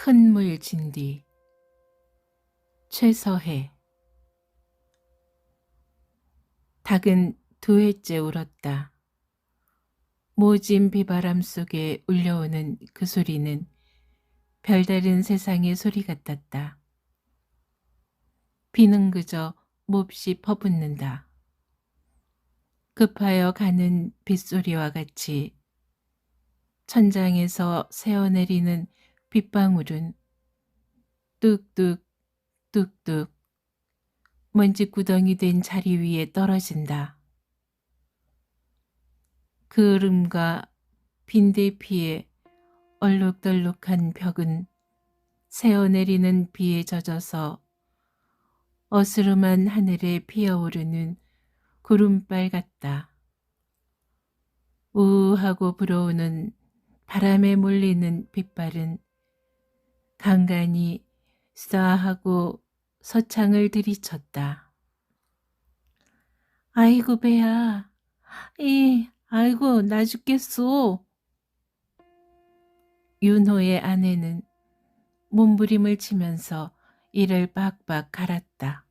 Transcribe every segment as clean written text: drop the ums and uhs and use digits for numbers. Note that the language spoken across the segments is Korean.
큰 물 진뒤 최서해. 닭은 두 해째 울었다. 모진 비바람 속에 울려오는 그 소리는 별다른 세상의 소리 같았다. 비는 그저 몹시 퍼붓는다. 급하여 가는 빗소리와 같이 천장에서 새어내리는 빗방울은 뚝뚝 뚝뚝 먼지구덩이 된 자리 위에 떨어진다. 그 울음과 빈대피에 얼룩덜룩한 벽은 새어내리는 비에 젖어서 어스름한 하늘에 피어오르는 구름발 같다. 우우하고 불어오는 바람에 몰리는 빗발은 간간히 싸하고 서창을 들이쳤다. 아이고 배야, 아이고 나 죽겠소. 윤호의 아내는 몸부림을 치면서 이를 빡빡 갈았다.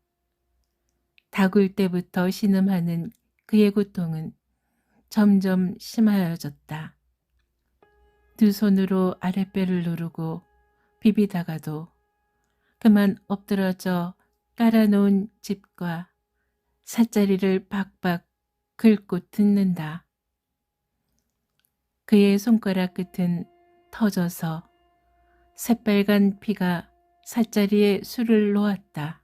닭울 때부터 신음하는 그의 고통은 점점 심하여졌다. 두 손으로 아랫배를 누르고 비비다가도 그만 엎드러져 깔아놓은 집과 삿자리를 박박 긁고 뜯는다. 그의 손가락 끝은 터져서 새빨간 피가 삿자리에 술을 놓았다.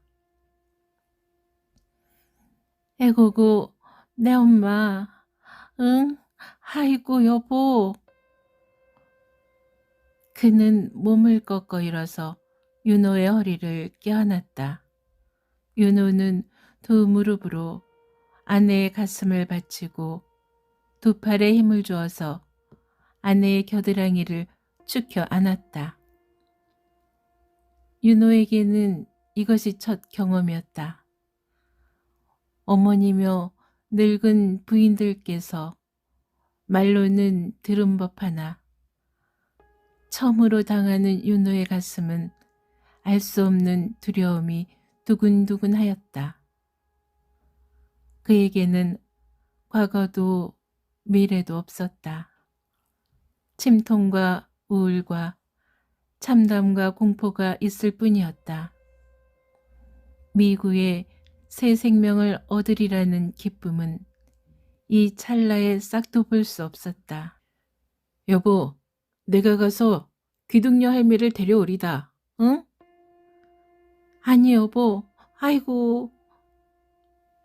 에고고 내 엄마, 응? 아이고 여보. 그는 몸을 꺾어 일어서 윤호의 허리를 껴안았다. 윤호는 두 무릎으로 아내의 가슴을 받치고 두 팔에 힘을 주어서 아내의 겨드랑이를 축혀 안았다. 윤호에게는 이것이 첫 경험이었다. 어머니며 늙은 부인들께서 말로는 들은 법 하나 처음으로 당하는 윤호의 가슴은 알 수 없는 두려움이 두근두근하였다. 그에게는 과거도 미래도 없었다. 침통과 우울과 참담과 공포가 있을 뿐이었다. 미구의 새 생명을 얻으리라는 기쁨은 이 찰나에 싹도 볼 수 없었다. 여보, 내가 가서 귀둥녀 할미를 데려오리다. 응? 아니 여보, 아이고.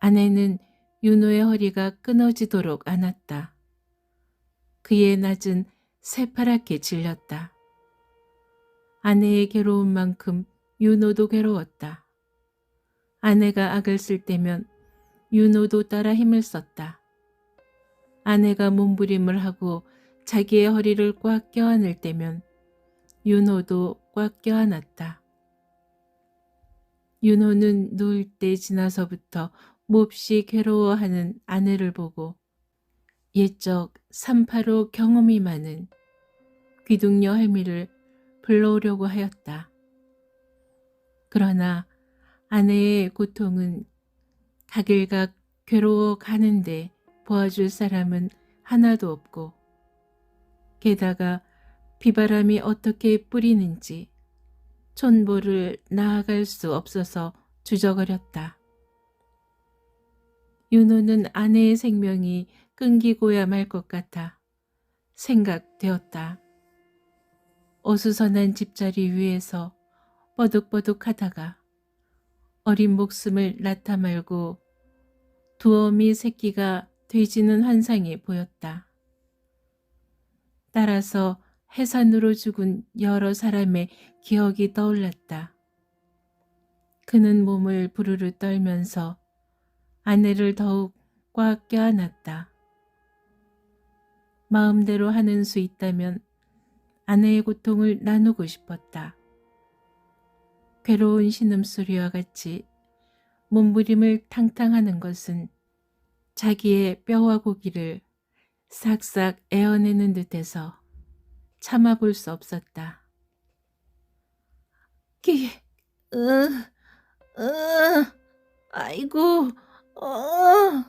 아내는 윤호의 허리가 끊어지도록 안았다. 그의 낮은 새파랗게 질렸다. 아내의 괴로운 만큼 윤호도 괴로웠다. 아내가 악을 쓸 때면 윤호도 따라 힘을 썼다. 아내가 몸부림을 하고 자기의 허리를 꽉 껴안을 때면 윤호도 꽉 껴안았다. 윤호는 누울 때 지나서부터 몹시 괴로워하는 아내를 보고 옛적 385 경험이 많은 귀둥녀 할미를 불러오려고 하였다. 그러나 아내의 고통은 가길각 괴로워 가는데 도와줄 사람은 하나도 없고 게다가 비바람이 어떻게 뿌리는지 촌보를 나아갈 수 없어서 주저거렸다. 윤호는 아내의 생명이 끊기고야 말 것 같아 생각되었다. 어수선한 집자리 위에서 버득버득하다가 어린 목숨을 낳다 말고 두어미 새끼가 돼지는 환상이 보였다. 따라서 해산으로 죽은 여러 사람의 기억이 떠올랐다. 그는 몸을 부르르 떨면서 아내를 더욱 꽉 껴안았다. 마음대로 하는 수 있다면 아내의 고통을 나누고 싶었다. 괴로운 신음소리와 같이 몸부림을 탕탕하는 것은 자기의 뼈와 고기를 싹싹 에어내는 듯해서 참아볼 수 없었다. 으, 으, 아이고, 어.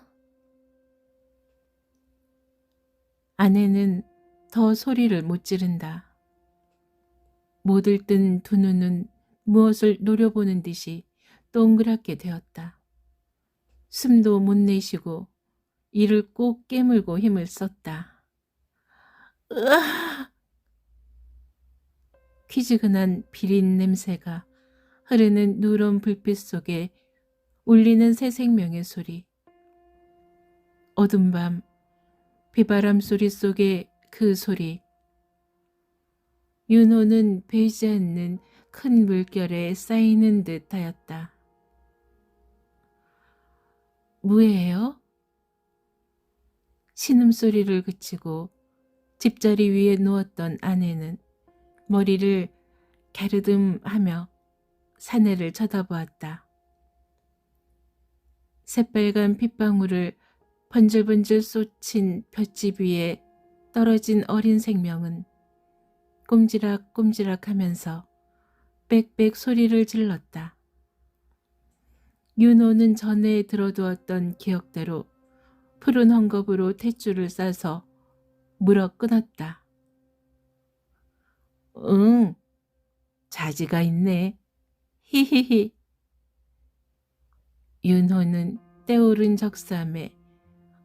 아내는 더 소리를 못 지른다. 못 들뜬 두 눈은 무엇을 노려보는 듯이 동그랗게 되었다. 숨도 못 내쉬고 이를 꼭 깨물고 힘을 썼다. 으아! 퀴즈근한 비린 냄새가 흐르는 누런 불빛 속에 울리는 새 생명의 소리. 어둠 밤 비바람 소리 속의 그 소리. 윤호는 베이지 않는 큰 물결에 쌓이는 듯 하였다. 뭐예요? 신음소리를 그치고 집자리 위에 누웠던 아내는 머리를 갸르듬하며 사내를 쳐다보았다. 새빨간 핏방울을 번질번질 쏟친 볏짚 위에 떨어진 어린 생명은 꼼지락꼼지락 하면서 빽빽 소리를 질렀다. 윤호는 전에 들어두었던 기억대로 푸른 헝겊으로 탯줄을 싸서 물어 끊었다. 응, 자지가 있네. 히히히. 윤호는 때오른 적삼에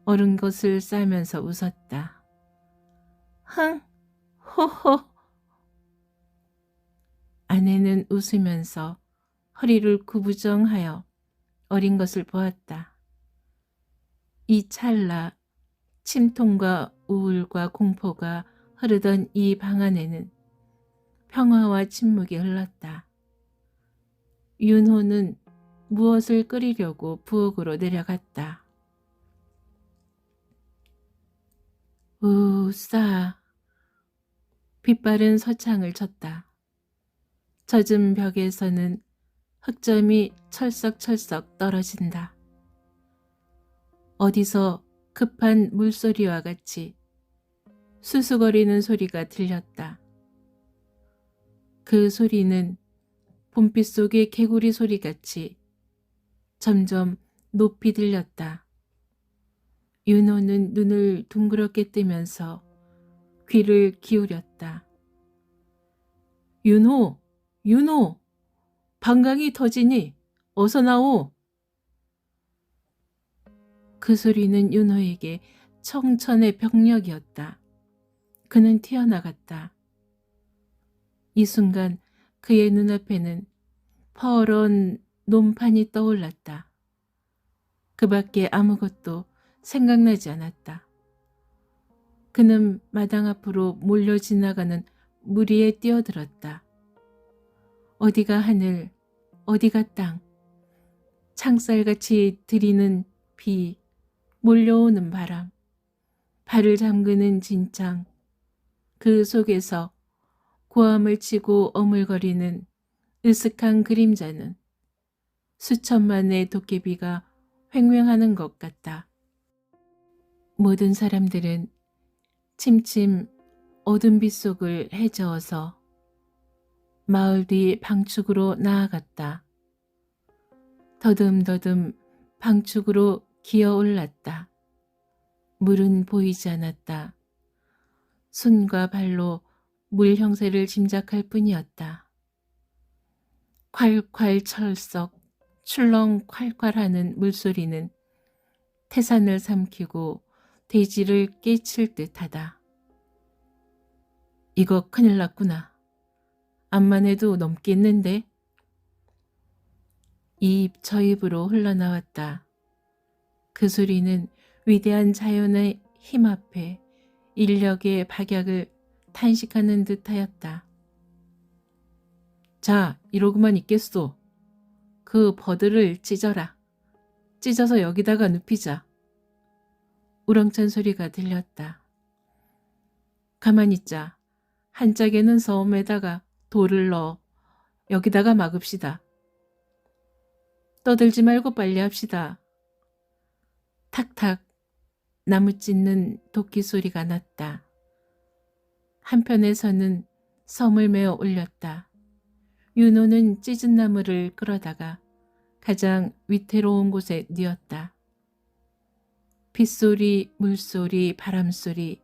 얼은 것을 싸면서 웃었다. 흥, 호호. 아내는 웃으면서 허리를 구부정하여 어린 것을 보았다. 이 찰나 침통과 우울과 공포가 흐르던 이 방 안에는 평화와 침묵이 흘렀다. 윤호는 무엇을 끓이려고 부엌으로 내려갔다. 우싸. 빛바른 서창을 쳤다. 젖은 벽에서는 흑점이 철썩철썩 떨어진다. 어디서 급한 물소리와 같이 수수거리는 소리가 들렸다. 그 소리는 봄빛 속의 개구리 소리같이 점점 높이 들렸다. 윤호는 눈을 둥그렇게 뜨면서 귀를 기울였다. 윤호! 윤호! 방광이 터지니 어서 나오! 그 소리는 윤호에게 청천의 병력이었다. 그는 튀어나갔다. 이 순간 그의 눈앞에는 퍼런 논판이 떠올랐다. 그 밖에 아무것도 생각나지 않았다. 그는 마당 앞으로 몰려 지나가는 무리에 뛰어들었다. 어디가 하늘, 어디가 땅, 창살같이 들이는 비, 몰려오는 바람, 발을 잠그는 진창, 그 속에서 고함을 치고 어물거리는 으슥한 그림자는 수천만의 도깨비가 횡행하는 것 같다. 모든 사람들은 침침 어둠 빛 속을 헤저어서 마을 뒤 방축으로 나아갔다. 더듬더듬 방축으로 기어 올랐다. 물은 보이지 않았다. 손과 발로 물 형세를 짐작할 뿐이었다. 콸콸 철썩 출렁 콸콸하는 물소리는 태산을 삼키고 대지를 깨칠 듯하다. 이거 큰일 났구나. 암만 해도 넘겠는데? 이 입 저 입으로 흘러나왔다. 그 소리는 위대한 자연의 힘 앞에 인력의 박약을 탄식하는 듯하였다. 자, 이러고만 있겠소. 그 버들을 찢어라. 찢어서 여기다가 눕히자. 우렁찬 소리가 들렸다. 가만히 있자. 한 짝에는 섬에다가 돌을 넣어 여기다가 막읍시다. 떠들지 말고 빨리 합시다. 탁탁 나무 찢는 도끼 소리가 났다. 한편에서는 섬을 메어 올렸다. 윤호는 찢은 나무를 끌어다가 가장 위태로운 곳에 뉘었다. 빗소리, 물소리, 바람소리,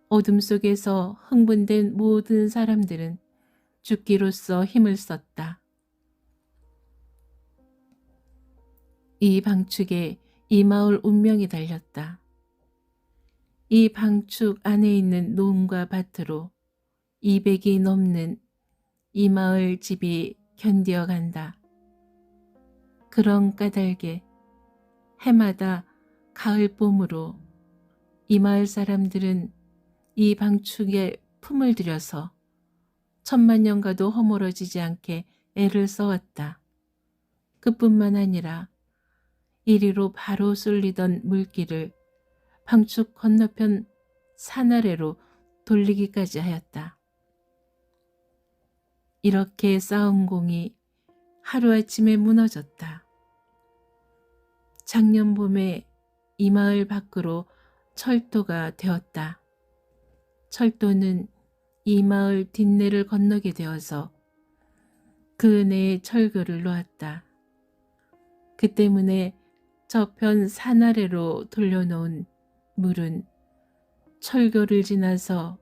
어둠 속에서 흥분된 모든 사람들은 죽기로써 힘을 썼다. 이 방축에 이 마을 운명이 달렸다. 이 방축 안에 있는 농과 밭으로 200이 넘는 이 마을 집이 견디어 간다. 그런 까닭에 해마다 가을 봄으로 이 마을 사람들은 이 방축에 품을 들여서 천만년가도 허물어지지 않게 애를 써왔다. 그뿐만 아니라 이리로 바로 쏠리던 물길을 방축 건너편 산 아래로 돌리기까지 하였다. 이렇게 쌓은 공이 하루아침에 무너졌다. 작년 봄에 이 마을 밖으로 철도가 되었다. 철도는 이 마을 뒷내를 건너게 되어서 그 내에 철교를 놓았다. 그 때문에 저편 산 아래로 돌려놓은 물은 철교를 지나서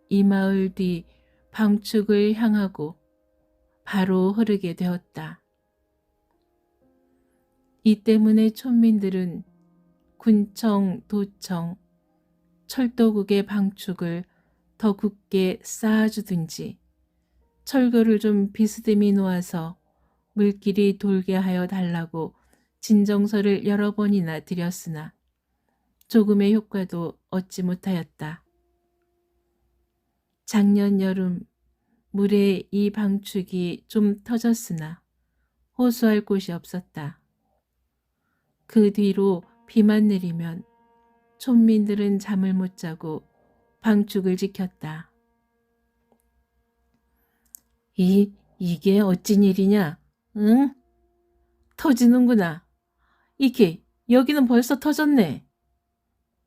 이 마을 뒤 방축을 향하고 바로 흐르게 되었다. 이 때문에 촌민들은 군청, 도청, 철도국의 방축을 더 굳게 쌓아주든지 철교를 좀 비스듬히 놓아서 물길이 돌게 하여 달라고 진정서를 여러 번이나 드렸으나 조금의 효과도 얻지 못하였다. 작년 여름 물에 이 방축이 좀 터졌으나 호소할 곳이 없었다. 그 뒤로 비만 내리면 촌민들은 잠을 못 자고 방축을 지켰다. 이게 어찐 일이냐? 응? 터지는구나. 이게 여기는 벌써 터졌네.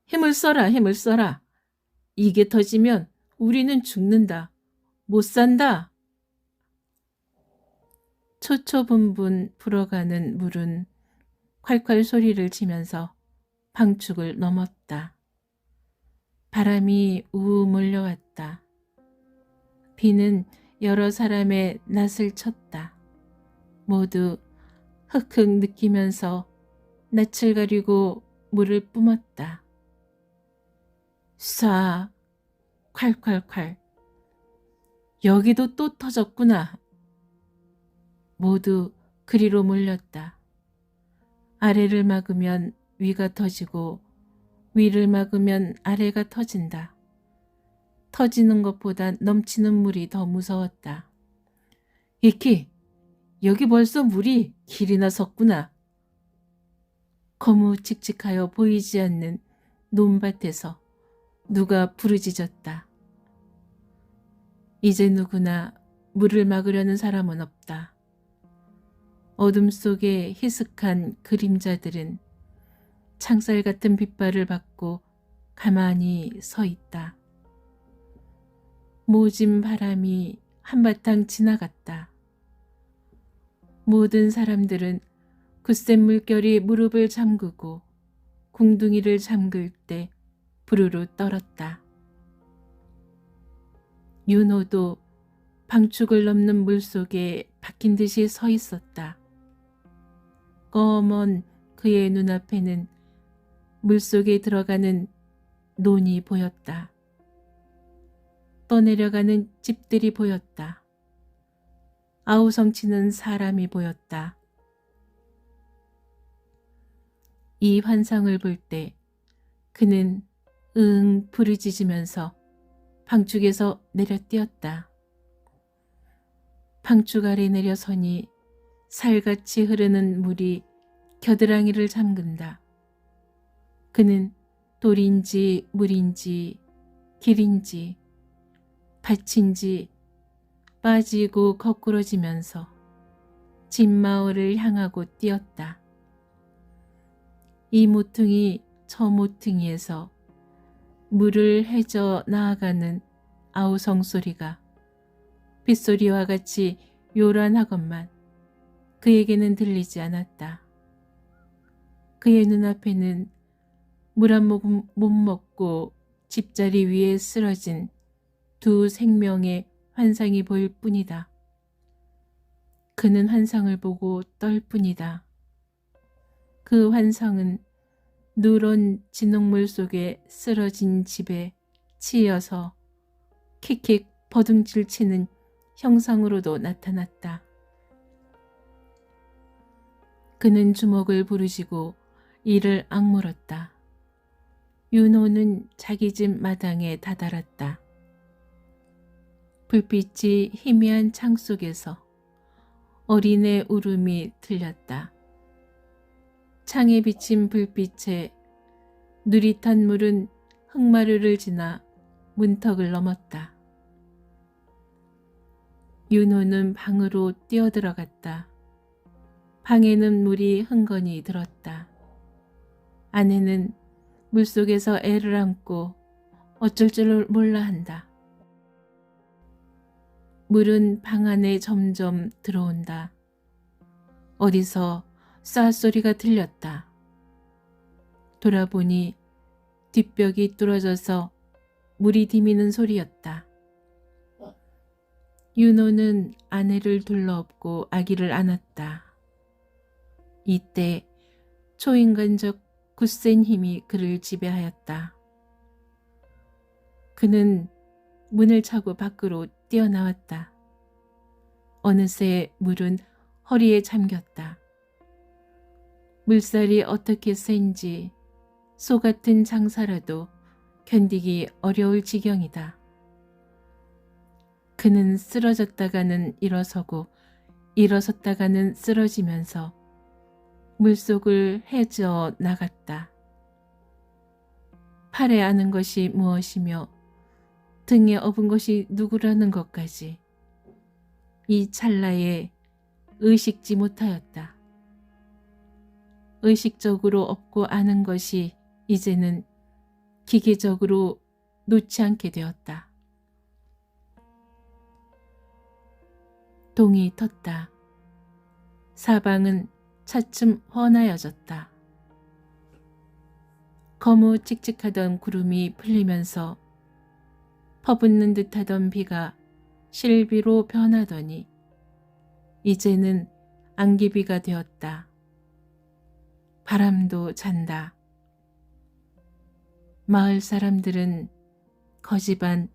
힘을 써라, 힘을 써라. 이게 터지면 우리는 죽는다. 못 산다. 초초분분 불어가는 물은 콸콸 소리를 치면서 방축을 넘었다. 바람이 우우 몰려왔다. 비는 여러 사람의 낯을 쳤다. 모두 흑흑 느끼면서 낯을 가리고 물을 뿜었다. 쏴, 콸콸콸. 여기도 또 터졌구나. 모두 그리로 몰렸다. 아래를 막으면 위가 터지고 위를 막으면 아래가 터진다. 터지는 것보다 넘치는 물이 더 무서웠다. 이키, 여기 벌써 물이 길이나 섰구나. 거무칙칙하여 보이지 않는 논밭에서 누가 부르짖었다. 이제 누구나 물을 막으려는 사람은 없다. 어둠 속에 희슥한 그림자들은 창살 같은 빛발을 받고 가만히 서 있다. 모진 바람이 한바탕 지나갔다. 모든 사람들은 굳센 물결이 무릎을 잠그고 궁둥이를 잠글 때 부르르 떨었다. 윤호도 방축을 넘는 물속에 박힌 듯이 서 있었다. 검은 그의 눈앞에는 물속에 들어가는 논이 보였다. 떠내려가는 집들이 보였다. 아우성치는 사람이 보였다. 이 환상을 볼 때 그는 응 부르짖으면서 방축에서 내려뛰었다. 방축 아래 내려서니 살같이 흐르는 물이 겨드랑이를 잠근다. 그는 돌인지 물인지 길인지 밭인지 빠지고 거꾸러지면서 집마을을 향하고 뛰었다. 이 모퉁이 저 모퉁이에서 물을 헤져 나아가는 아우성 소리가 빗소리와 같이 요란하건만 그에게는 들리지 않았다. 그의 눈앞에는 물 한 모금 못 먹고 집자리 위에 쓰러진 두 생명의 환상이 보일 뿐이다. 그는 환상을 보고 떨 뿐이다. 그 환상은 누런 진흙물 속에 쓰러진 집에 치여서 킥킥 버둥질 치는 형상으로도 나타났다. 그는 주먹을 부르짖고 이를 악물었다. 윤호는 자기 집 마당에 다다랐다. 불빛이 희미한 창 속에서 어린애 울음이 들렸다. 창에 비친 불빛에 누릿한 물은 흙마루를 지나 문턱을 넘었다. 윤호는 방으로 뛰어들어갔다. 방에는 물이 흥건히 들었다. 아내는 물속에서 애를 안고 어쩔 줄 몰라 한다. 물은 방 안에 점점 들어온다. 어디서 쏴소리가 들렸다. 돌아보니 뒷벽이 뚫어져서 물이 디미는 소리였다. 윤호는 아내를 둘러엎고 아기를 안았다. 이때 초인간적 굳센 힘이 그를 지배하였다. 그는 문을 차고 밖으로 뛰어나왔다. 어느새 물은 허리에 잠겼다. 물살이 어떻게 센지 소 같은 장사라도 견디기 어려울 지경이다. 그는 쓰러졌다가는 일어서고 일어섰다가는 쓰러지면서 물속을 헤쳐 나갔다. 팔에 아는 것이 무엇이며 등에 업은 것이 누구라는 것까지 이 찰나에 의식지 못하였다. 의식적으로 업고 아는 것이 이제는 기계적으로 놓지 않게 되었다. 동이 텄다. 사방은 차츰 훤하여졌다. 거무칙칙하던 구름이 풀리면서 퍼붓는 듯하던 비가 실비로 변하더니 이제는 안개비가 되었다. 바람도 잔다. 마을 사람들은 거지반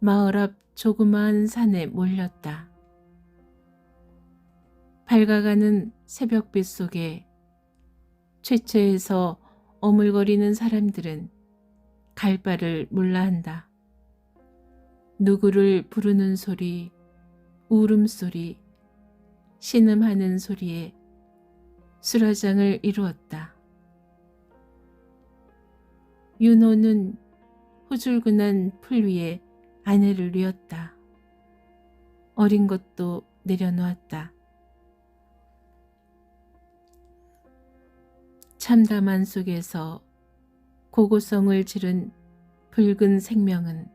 마을 앞 조그마한 산에 몰렸다. 밝아가는 새벽빛 속에 최초에서 어물거리는 사람들은 갈 바를 몰라 한다. 누구를 부르는 소리, 울음소리, 신음하는 소리에 수라장을 이루었다. 윤호는 후줄근한 풀 위에 아내를 뉘었다. 어린 것도 내려놓았다. 참담한 속에서 고고성을 지른 붉은 생명은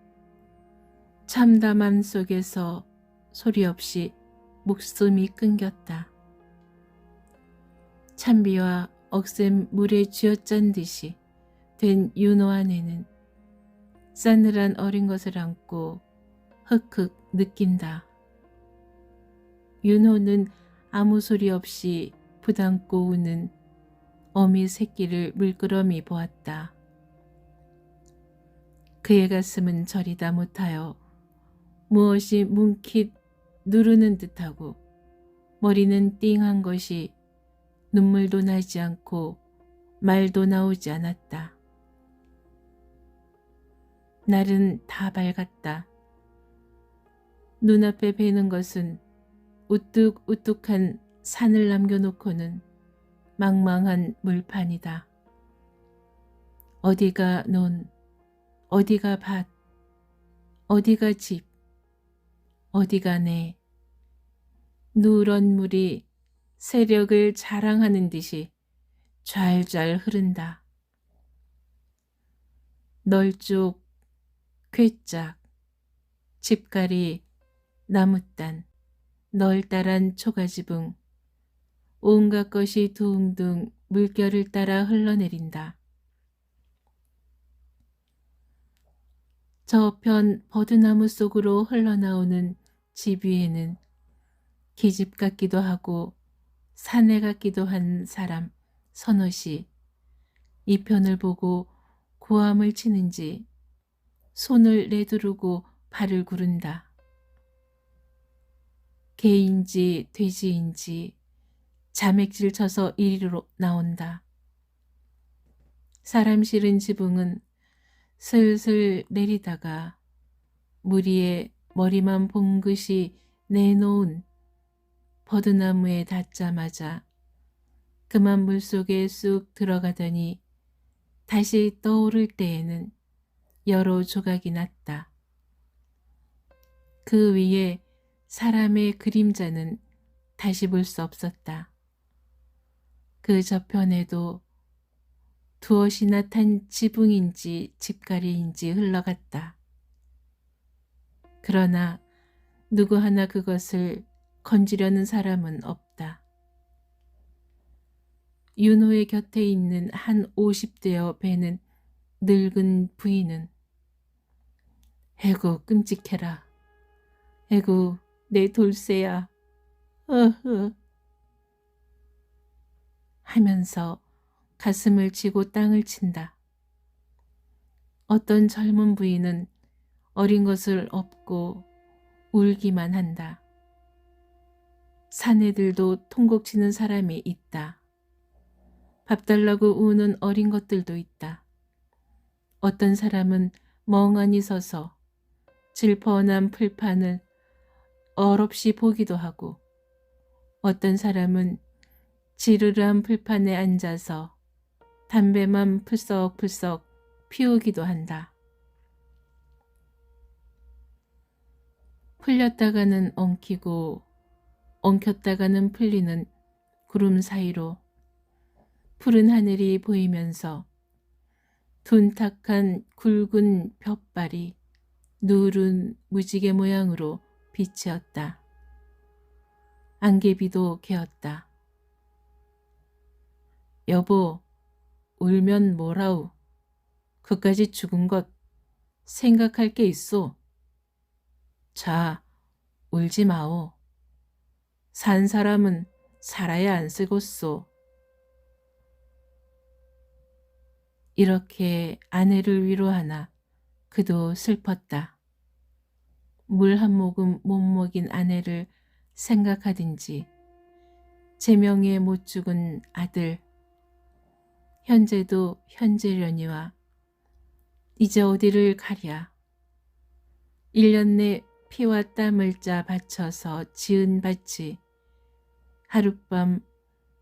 참담함 속에서 소리 없이 목숨이 끊겼다. 찬비와 억센 물에 쥐어짠 듯이 된 윤호 아내는 싸늘한 어린 것을 안고 흑흑 느낀다. 윤호는 아무 소리 없이 부담고 우는 어미 새끼를 물끄러미 보았다. 그의 가슴은 저리다 못하여 무엇이 뭉칫 누르는 듯하고 머리는 띵한 것이 눈물도 나지 않고 말도 나오지 않았다. 날은 다 밝았다. 눈앞에 뵈는 것은 우뚝우뚝한 산을 남겨놓고는 망망한 물판이다. 어디가 논, 어디가 밭, 어디가 집, 어디가 내. 누런 물이 세력을 자랑하는 듯이 좔좔 흐른다. 널쭉, 괴짝, 집가리, 나무단, 널따란 초가지붕, 온갖 것이 둥둥 물결을 따라 흘러내린다. 저편 버드나무 속으로 흘러나오는 집 위에는 기집 같기도 하고 사내 같기도 한 사람 서너시 이 편을 보고 고함을 치는지 손을 내두르고 발을 구른다. 개인지 돼지인지 자맥질 쳐서 이리로 나온다. 사람 실은 지붕은 슬슬 내리다가 무리에 머리만 봉긋이 내놓은 버드나무에 닿자마자 그만 물속에 쑥 들어가더니 다시 떠오를 때에는 여러 조각이 났다. 그 위에 사람의 그림자는 다시 볼 수 없었다. 그 저편에도 두엇이나 탄 지붕인지 집가리인지 흘러갔다. 그러나 누구 하나 그것을 건지려는 사람은 없다. 윤호의 곁에 있는 한 50대여 배는 늙은 부인은 에구 끔찍해라. 에구 내 돌쇠야. 어흐 하면서 가슴을 쥐고 땅을 친다. 어떤 젊은 부인은 어린 것을 업고 울기만 한다. 사내들도 통곡치는 사람이 있다. 밥 달라고 우는 어린 것들도 있다. 어떤 사람은 멍하니 서서 질펀한 풀판을 얼없이 보기도 하고 어떤 사람은 지르르한 풀판에 앉아서 담배만 풀썩풀썩 피우기도 한다. 풀렸다가는 엉키고 엉켰다가는 풀리는 구름 사이로 푸른 하늘이 보이면서 둔탁한 굵은 볕발이 누른 무지개 모양으로 비치었다. 안개비도 개었다. 여보, 울면 뭐라우. 그까지 죽은 것 생각할 게 있소. 자, 울지 마오. 산 사람은 살아야 안 쓰겄소. 이렇게 아내를 위로하나 그도 슬펐다. 물 한 모금 못 먹인 아내를 생각하든지 제명에 못 죽은 아들 현재도 현재려니와 이제 어디를 가랴. 1년 내 피와 땀을 짜 바쳐서 지은 밭이 하룻밤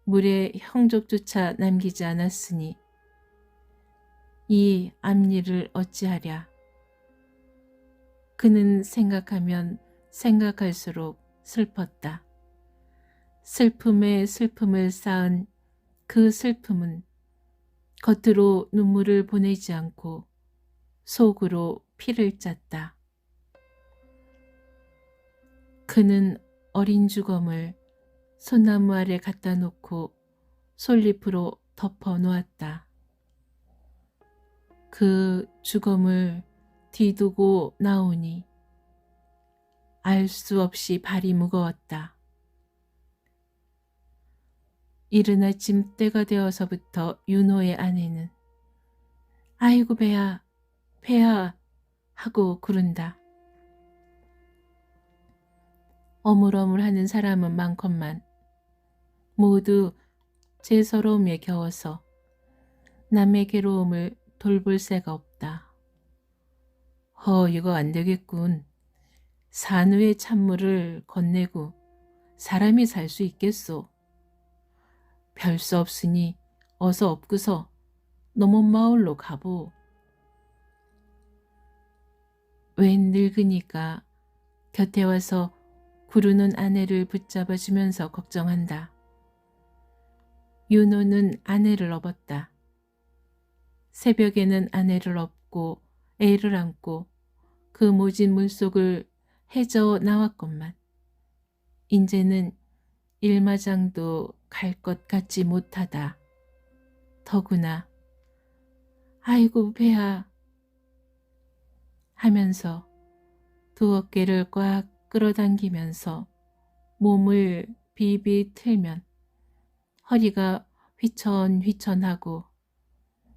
물에 형족조차 남기지 않았으니 이 앞일을 어찌하랴. 그는 생각하면 생각할수록 슬펐다. 슬픔에 슬픔을 쌓은 그 슬픔은 겉으로 눈물을 보내지 않고 속으로 피를 짰다. 그는 어린 주검을 소나무 아래 갖다 놓고 솔잎으로 덮어 놓았다. 그 주검을 뒤두고 나오니 알 수 없이 발이 무거웠다. 이른 아침 때가 되어서부터 윤호의 아내는 아이고 배야, 배야 하고 구른다. 어물어물하는 사람은 많건만 모두 제 서러움에 겨워서 남의 괴로움을 돌볼 새가 없다. 이거 안 되겠군. 산후의 찬물을 건네고 사람이 살 수 있겠소. 별 수 없으니 어서 엎고서 너먼 마을로 가보. 웬 늙으니까 곁에 와서 구르는 아내를 붙잡아 주면서 걱정한다. 윤호는 아내를 업었다. 새벽에는 아내를 업고 애를 안고 그 모진 물속을 헤져 나왔건만 인제는 일마장도 갈 것 같지 못하다. 더구나 아이고 배야 하면서 두 어깨를 꽉 끌어당기면서 몸을 비비 틀면 허리가 휘천휘천하고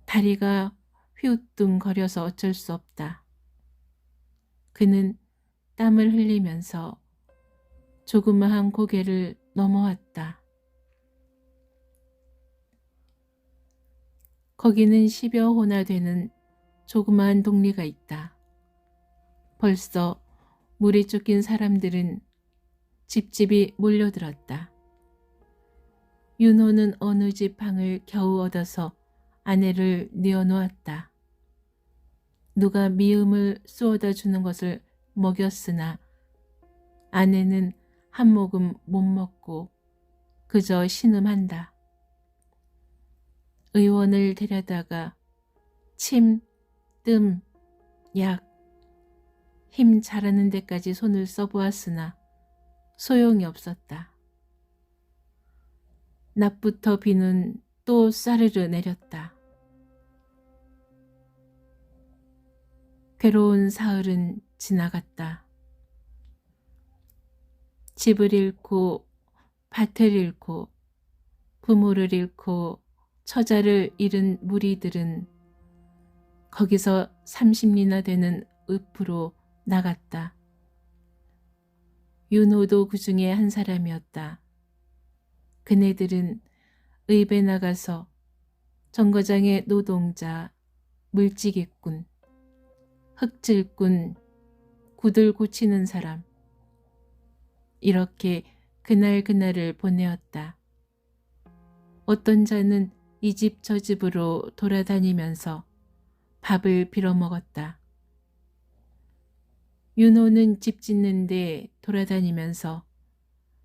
다리가 휘우뚱거려서 어쩔 수 없다. 그는 땀을 흘리면서 조그마한 고개를 넘어왔다. 거기는 10여 호나 되는 조그마한 동리가 있다. 벌써 물에 쫓긴 사람들은 집집이 몰려들었다. 윤호는 어느 집 방을 겨우 얻어서 아내를 뉘어놓았다. 누가 미음을 쏘아다 주는 것을 먹였으나 아내는 한 모금 못 먹고 그저 신음한다. 의원을 데려다가 침, 뜸, 약, 힘 잘하는 데까지 손을 써보았으나 소용이 없었다. 낮부터 비는 또 싸르르 내렸다. 괴로운 사흘은 지나갔다. 집을 잃고 밭을 잃고 부모를 잃고 처자를 잃은 무리들은 거기서 30리나 되는 읍으로 나갔다. 윤호도 그 중에 한 사람이었다. 그네들은 읍에 나가서 정거장의 노동자, 물지기꾼, 흙질꾼, 구들 고치는 사람 이렇게 그날그날을 보내었다. 어떤 자는 이 집 저 집으로 돌아다니면서 밥을 빌어먹었다. 윤호는 집 짓는데 돌아다니면서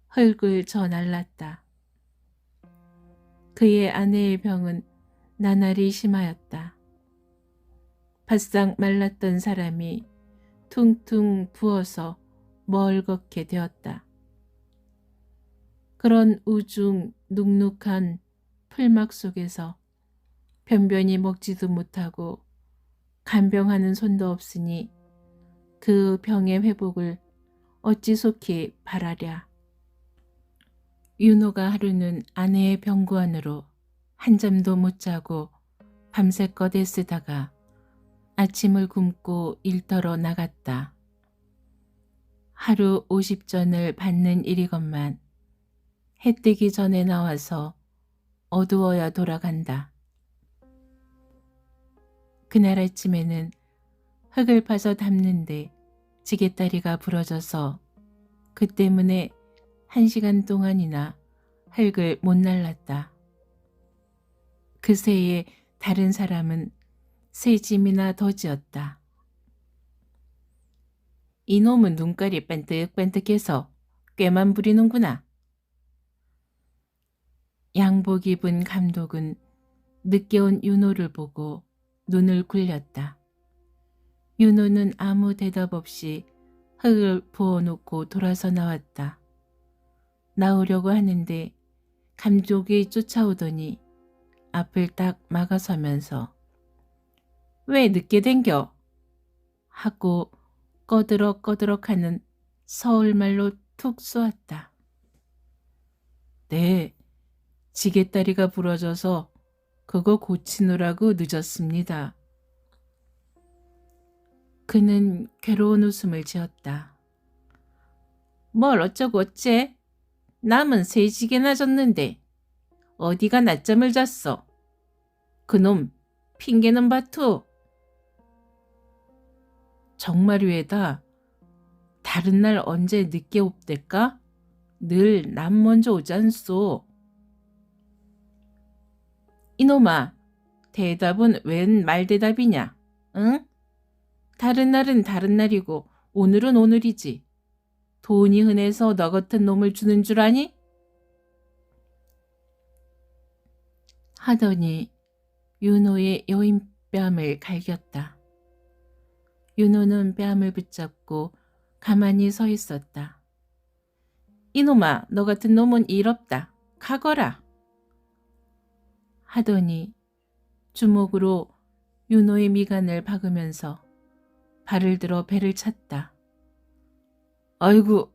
흙을 저 날랐다. 그의 아내의 병은 나날이 심하였다. 바싹 말랐던 사람이 퉁퉁 부어서 멀겋게 되었다. 그런 우중 눅눅한 풀막 속에서 변변히 먹지도 못하고 간병하는 손도 없으니 그 병의 회복을 어찌 속히 바라랴. 윤호가 하루는 아내의 병구안으로 한 잠도 못 자고 밤새껏 애쓰다가 아침을 굶고 일터로 나갔다. 하루 50전을 받는 일이건만 해 뜨기 전에 나와서 어두워야 돌아간다. 그날 아침에는 흙을 파서 담는데 지게다리가 부러져서 그 때문에 1시간 동안이나 흙을 못 날랐다. 그 새에 다른 사람은 새 짐이나 더 지었다. 이놈은 눈깔이 반뜩반뜩해서 꾀만 부리는구나. 양복 입은 감독은 늦게 온 윤호를 보고 눈을 굴렸다. 윤호는 아무 대답 없이 흙을 부어놓고 돌아서 나왔다. 나오려고 하는데 감독이 쫓아오더니 앞을 딱 막아서면서 왜 늦게 댕겨? 하고 꺼드럭꺼드럭하는 서울말로 툭 쏘았다. 네, 지게다리가 부러져서 그거 고치느라고 늦었습니다. 그는 괴로운 웃음을 지었다. 뭘 어쩌고 어째? 남은 3지게나 졌는데 어디가 낮잠을 잤어? 그놈 핑계는 바투. 정말이외다. 다른 날 언제 늦게 옵댈까? 늘 남 먼저 오잖소. 이놈아, 대답은 웬 말대답이냐? 응? 다른 날은 다른 날이고 오늘은 오늘이지. 돈이 흔해서 너 같은 놈을 주는 줄 아니? 하더니 윤호의 여인뺨을 갈겼다. 윤호는 뺨을 붙잡고 가만히 서 있었다. 이놈아, 너 같은 놈은 일 없다. 가거라. 하더니 주먹으로 윤호의 미간을 박으면서 발을 들어 배를 찼다. 아이고,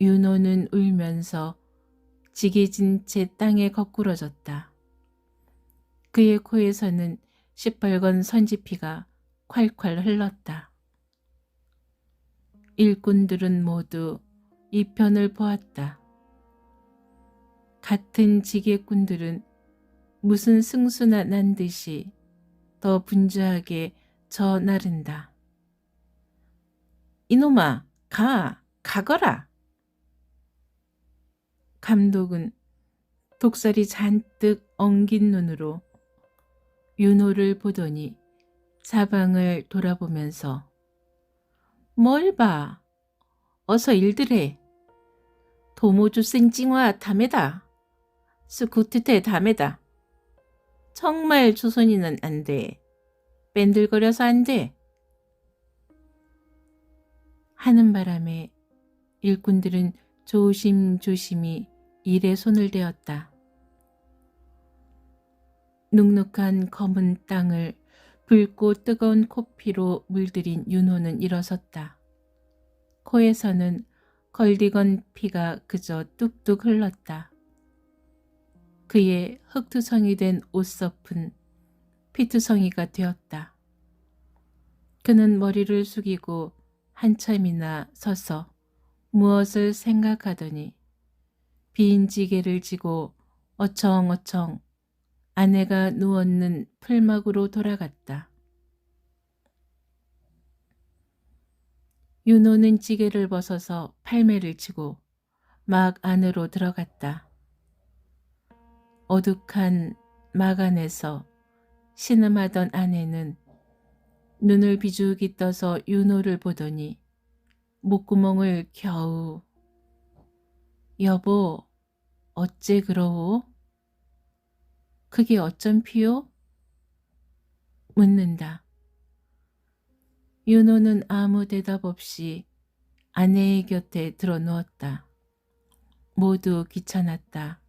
윤호는 울면서 지게진 채 땅에 거꾸러졌다. 그의 코에서는 시뻘건 선지피가 콸콸 흘렀다. 일꾼들은 모두 이 편을 보았다. 같은 지게꾼들은 무슨 승수나 난 듯이 더 분주하게 저 나른다. 이놈아, 가거라. 감독은 독살이 잔뜩 엉긴 눈으로 윤호를 보더니 사방을 돌아보면서 뭘 봐. 어서 일들 해. 도모주 생징화 담에다. 스쿠트테 담에다. 정말 조선인은 안 돼. 뺀들거려서 안 돼. 하는 바람에 일꾼들은 조심조심히 일에 손을 대었다. 눅눅한 검은 땅을 붉고 뜨거운 코피로 물들인 윤호는 일어섰다. 코에서는 걸디건 피가 그저 뚝뚝 흘렀다. 그의 흙투성이 된 옷서픈 피투성이가 되었다. 그는 머리를 숙이고 한참이나 서서 무엇을 생각하더니 빈 지게를 지고 어청어청 아내가 누웠는 풀막으로 돌아갔다. 윤호는 지게를 벗어서 팔매를 치고 막 안으로 들어갔다. 어둑한 막 안에서 신음하던 아내는 눈을 비죽이 떠서 윤호를 보더니 목구멍을 겨우 여보, 어째 그러오? 그게 어쩜 피요? 묻는다. 윤호는 아무 대답 없이 아내의 곁에 들어 누웠다. 모두 귀찮았다.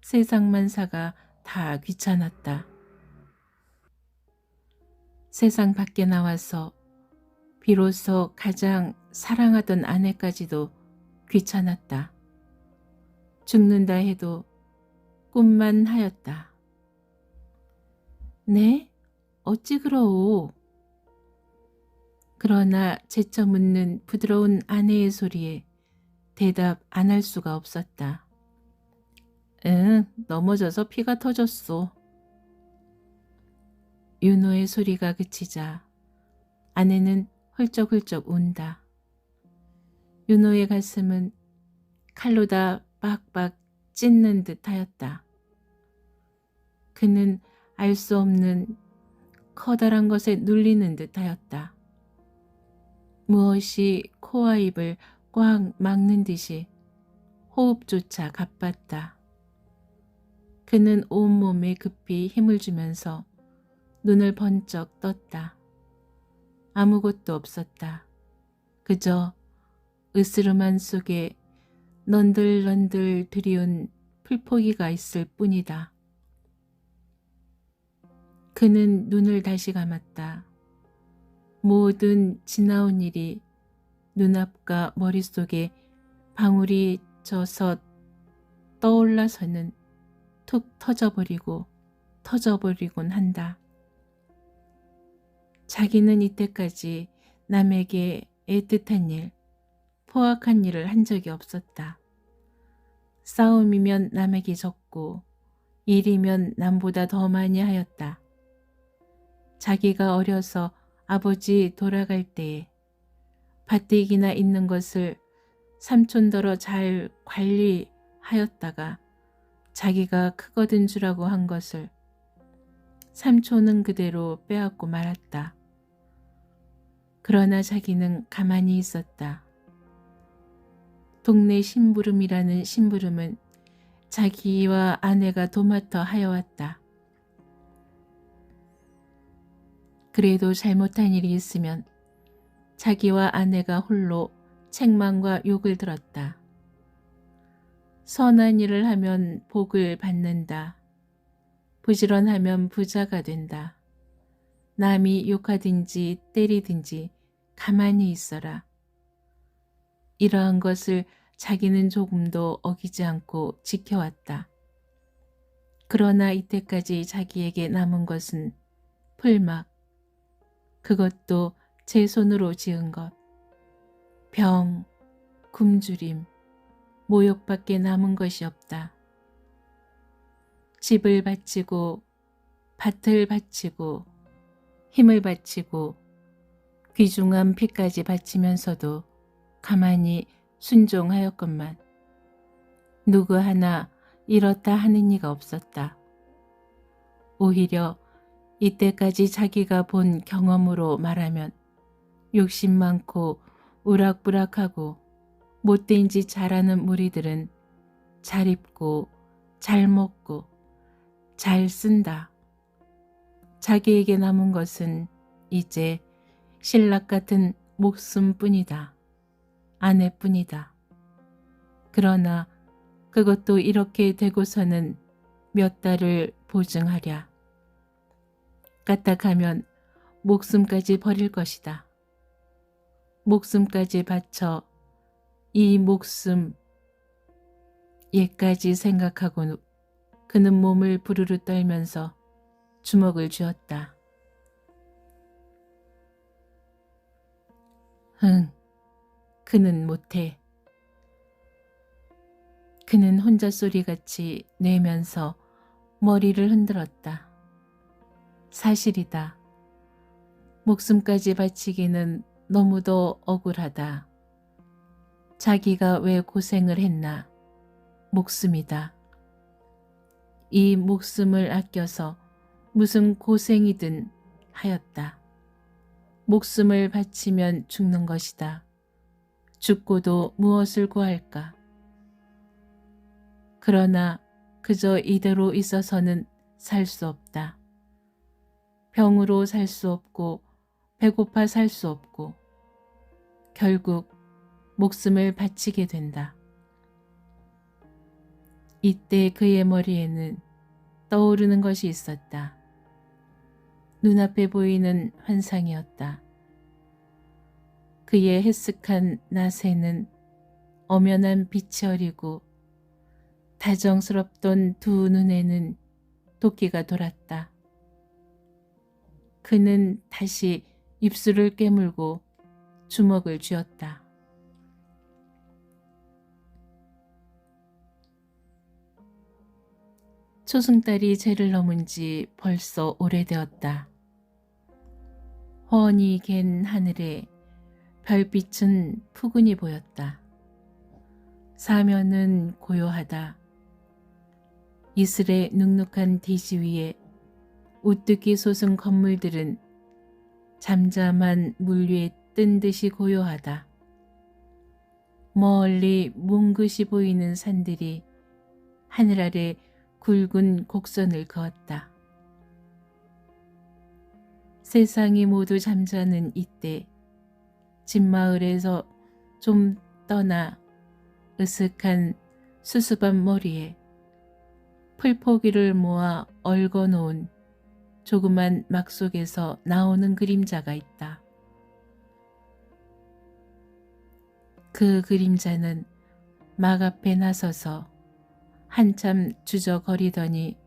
세상만사가 다 귀찮았다. 세상 밖에 나와서 비로소 가장 사랑하던 아내까지도 귀찮았다. 죽는다 해도 꿈만 하였다. 네? 어찌 그러오? 그러나 재쳐 묻는 부드러운 아내의 소리에 대답 안 할 수가 없었다. 응, 넘어져서 피가 터졌소. 윤호의 소리가 그치자 아내는 훌쩍훌쩍 운다. 윤호의 가슴은 칼로다 빡빡 찢는 듯 하였다. 그는 알 수 없는 커다란 것에 눌리는 듯 하였다. 무엇이 코와 입을 꽉 막는 듯이 호흡조차 가빴다. 그는 온몸에 급히 힘을 주면서 눈을 번쩍 떴다. 아무것도 없었다. 그저 으스름한 속에 넌들넌들 들이운 풀포기가 있을 뿐이다. 그는 눈을 다시 감았다. 모든 지나온 일이 눈앞과 머릿속에 방울이 져서 떠올라서는 툭 터져버리곤 한다. 자기는 이때까지 남에게 애틋한 일, 포악한 일을 한 적이 없었다. 싸움이면 남에게 졌고 일이면 남보다 더 많이 하였다. 자기가 어려서 아버지 돌아갈 때에 밭대기나 있는 것을 삼촌더러 잘 관리하였다가 자기가 크거든 주라고 한 것을 삼촌은 그대로 빼앗고 말았다. 그러나 자기는 가만히 있었다. 동네 심부름이라는 심부름은 자기와 아내가 도맡아 하여왔다. 그래도 잘못한 일이 있으면 자기와 아내가 홀로 책망과 욕을 들었다. 선한 일을 하면 복을 받는다. 부지런하면 부자가 된다. 남이 욕하든지 때리든지 가만히 있어라. 이러한 것을 자기는 조금도 어기지 않고 지켜왔다. 그러나 이때까지 자기에게 남은 것은 풀막, 그것도 제 손으로 지은 것, 병, 굶주림, 모욕밖에 남은 것이 없다. 집을 바치고 밭을 바치고 힘을 바치고 귀중한 피까지 바치면서도 가만히 순종하였건만 누구 하나 이렇다 하는 이가 없었다. 오히려 이때까지 자기가 본 경험으로 말하면 욕심 많고 우락부락하고 못된 짓 잘하는 무리들은 잘 입고 잘 먹고 잘 쓴다. 자기에게 남은 것은 이제 신락 같은 목숨뿐이다. 아내뿐이다. 그러나 그것도 이렇게 되고서는 몇 달을 보증하랴. 까딱하면 목숨까지 버릴 것이다. 목숨까지 바쳐 이 목숨 예까지 생각하고 그는 몸을 부르르 떨면서 주먹을 쥐었다. 그는 못해. 그는 혼자 소리같이 내면서 머리를 흔들었다. 사실이다. 목숨까지 바치기는 너무도 억울하다. 자기가 왜 고생을 했나? 목숨이다. 이 목숨을 아껴서 무슨 고생이든 하였다. 목숨을 바치면 죽는 것이다. 죽고도 무엇을 구할까? 그러나 그저 이대로 있어서는 살 수 없다. 병으로 살 수 없고 배고파 살 수 없고 결국 목숨을 바치게 된다. 이때 그의 머리에는 떠오르는 것이 있었다. 눈앞에 보이는 환상이었다. 그의 해쓱한 나새는 엄연한 빛이 어리고 다정스럽던 두 눈에는 도끼가 돌았다. 그는 다시 입술을 깨물고 주먹을 쥐었다. 초승달이 재를 넘은 지 벌써 오래되었다. 훤히 갠 하늘에 별빛은 푸근히 보였다. 사면은 고요하다. 이슬의 눅눅한 대지 위에 우뚝이 솟은 건물들은 잠잠한 물 위에 뜬 듯이 고요하다. 멀리 뭉긋이 보이는 산들이 하늘 아래 굵은 곡선을 그었다. 세상이 모두 잠자는 이때 집마을에서 좀 떠나 으슥한 수수밭 머리에 풀포기를 모아 얽어놓은 조그만 막 속에서 나오는 그림자가 있다. 그 그림자는 막 앞에 나서서 한참 주저거리더니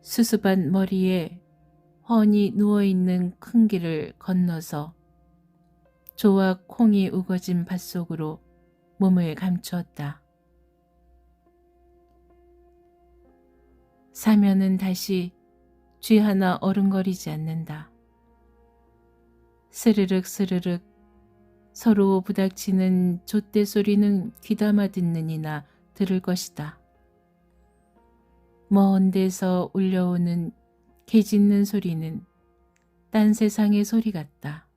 수수밭 머리에 훤히 누워있는 큰 길을 건너서 조와 콩이 우거진 밭속으로 몸을 감추었다. 사면은 다시 쥐 하나 어른거리지 않는다. 스르륵 스르륵 서로 부닥치는 돛대 소리는 귀담아 듣는 이나 들을 것이다. 먼 데서 울려오는 개 짖는 소리는 딴 세상의 소리 같다.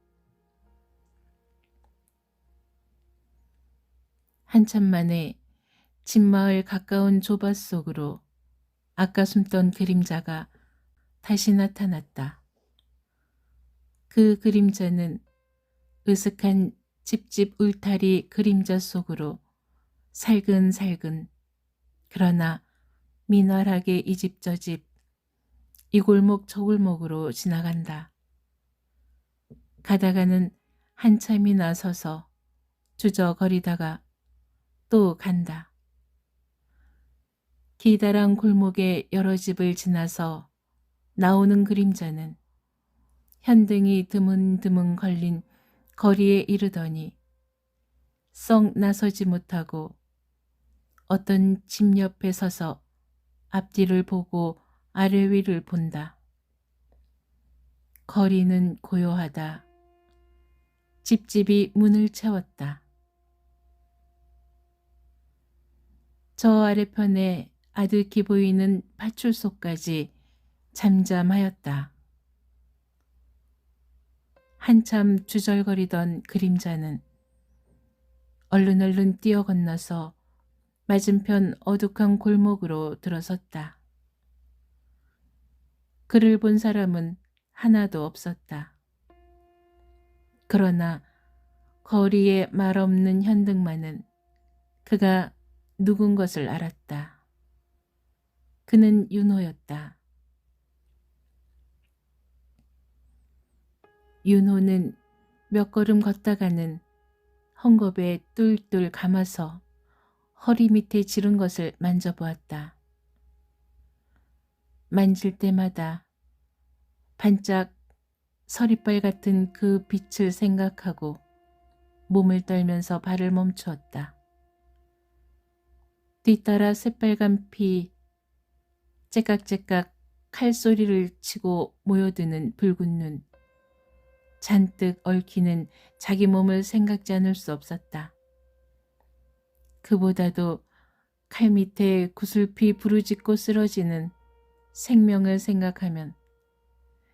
한참 만에 집마을 가까운 조밭 속으로 아까 숨던 그림자가 다시 나타났다. 그 그림자는 으슥한 집집 울타리 그림자 속으로 살근살근 그러나 미나하게 이 집 저 집 이 골목 저 골목으로 지나간다. 가다가는 한참이나 서서 주저거리다가 또 간다. 기다란 골목의 여러 집을 지나서 나오는 그림자는 현등이 드문드문 걸린 거리에 이르더니 썩 나서지 못하고 어떤 집 옆에 서서 앞뒤를 보고 아래 위를 본다. 거리는 고요하다. 집집이 문을 채웠다. 저 아래편에 아득히 보이는 파출소까지 잠잠하였다. 한참 주절거리던 그림자는 얼른 뛰어 건너서 맞은편 어둑한 골목으로 들어섰다. 그를 본 사람은 하나도 없었다. 그러나 거리에 말없는 현등만은 그가 누군 것을 알았다. 그는 윤호였다. 윤호는 몇 걸음 걷다가는 헝겊에 뚫뚫 감아서 허리 밑에 지른 것을 만져보았다. 만질 때마다 반짝 서리빨 같은 그 빛을 생각하고 몸을 떨면서 발을 멈추었다. 뒤따라 새빨간 피 째깍째깍 칼소리를 치고 모여드는 붉은 눈, 잔뜩 얽히는 자기 몸을 생각지 않을 수 없었다. 그보다도 칼 밑에 구슬피 부르짖고 쓰러지는 생명을 생각하면